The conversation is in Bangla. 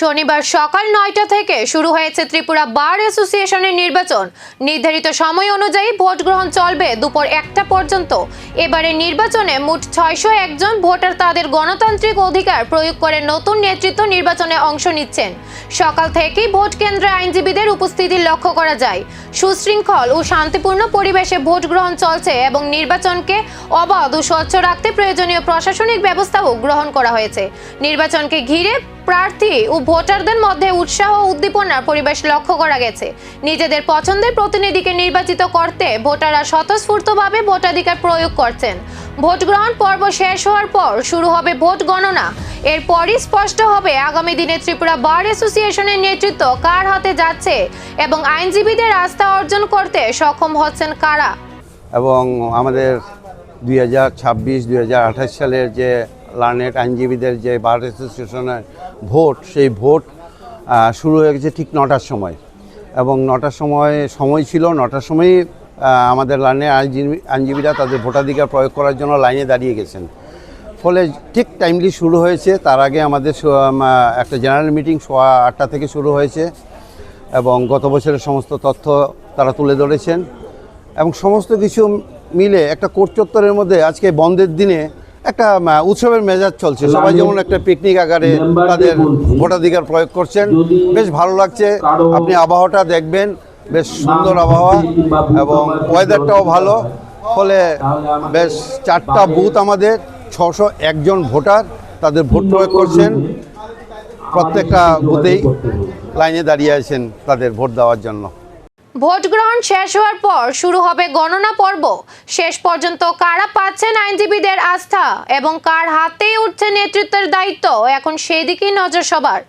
শনিবার সকাল ৯টা থেকে শুরু হয়েছে ত্রিপুরা বার অ্যাসোসিয়েশনের নির্বাচন। নির্ধারিত সময় অনুযায়ী ভোট গ্রহণ চলবে দুপুর ১টা পর্যন্ত। এবারে নির্বাচনে মোট ৬০১ জন ভোটার তাদের গণতান্ত্রিক অধিকার প্রয়োগ করে নতুন নেতৃত্ব নির্বাচনে অংশ নিচ্ছেন। সকাল থেকেই ভোট কেন্দ্রে আইনজীবীদের উপস্থিতি লক্ষ্য করা যায়। সুশৃঙ্খল ও শান্তিপূর্ণ পরিবেশে ভোট গ্রহণ চলছে এবং নির্বাচনকে অবাধ ও স্বচ্ছ রাখতে প্রয়োজনীয় প্রশাসনিক ব্যবস্থাও গ্রহণ করা হয়েছে। নির্বাচনকে ঘিরে প্রার্থী ও ভোটারদের মধ্যে উৎসাহ ও উদ্দীপনার পরিবেশ লক্ষ্য করা গেছে। নিজেদের পছন্দের প্রতিনিধিকে নির্বাচিত করতে ভোটাররা স্বতঃস্ফূর্তভাবে ভোটাধিকার প্রয়োগ করছেন। ভোট গ্রহণ পর্ব শেষ হওয়ার পর শুরু হবে ভোট গণনা। এরপরই স্পষ্ট হবে আগামী দিনে ত্রিপুরা বার অ্যাসোসিয়েশনের নেতৃত্ব কার হাতে যাচ্ছে এবং আইনজীবীদের আস্থা অর্জন করতে সক্ষম হচ্ছেন কারা। এবং আমাদের 2026-2028 সালের যে লার্নেড আইনজীবীদের যে বার অ্যাসোসিয়েশনের ভোট, সেই ভোট শুরু হয়ে গেছে ঠিক 9টার সময়। এবং 9টার সময় ছিল, 9টার সময়ই আমাদের লার্নেড আইনজীবীরা তাদের ভোটাধিকার প্রয়োগ করার জন্য লাইনে দাঁড়িয়ে গেছেন। ফলে ঠিক টাইমলি শুরু হয়েছে। তার আগে আমাদের একটা জেনারেল মিটিং 8টা থেকে শুরু হয়েছে এবং গত বছরের সমস্ত তথ্য তারা তুলে ধরেছেন এবং সমস্ত কিছু মিলে একটা কোর্ট চত্বরের মধ্যে আজকে বন্ধের দিনে একটা উৎসবের মেজাজ চলছে। সবাই যেমন একটা পিকনিক আকারে তাদের ভোটাধিকার প্রয়োগ করছেন। বেশ ভালো লাগছে। আপনি আবহাওয়াটা দেখবেন, বেশ সুন্দর আবহাওয়া এবং ওয়েদারটাও ভালো। ফলে বেশ 4টা বুথ, আমাদের 601 জন ভোটার তাদের ভোট প্রয়োগ করছেন। প্রত্যেকটা বুথেই লাইনে দাঁড়িয়ে আছেন তাদের ভোট দেওয়ার জন্য। ভোট গ্রহণ শেষ হওয়ার পর শুরু হবে গণনা পর্ব। শেষ পর্যন্ত কারা পাচ্ছেন আইনজীবীদের আস্থা এবং কার হাতেই উঠছে নেতৃত্বের দায়িত্ব, এখন সেদিকেই নজর সবার।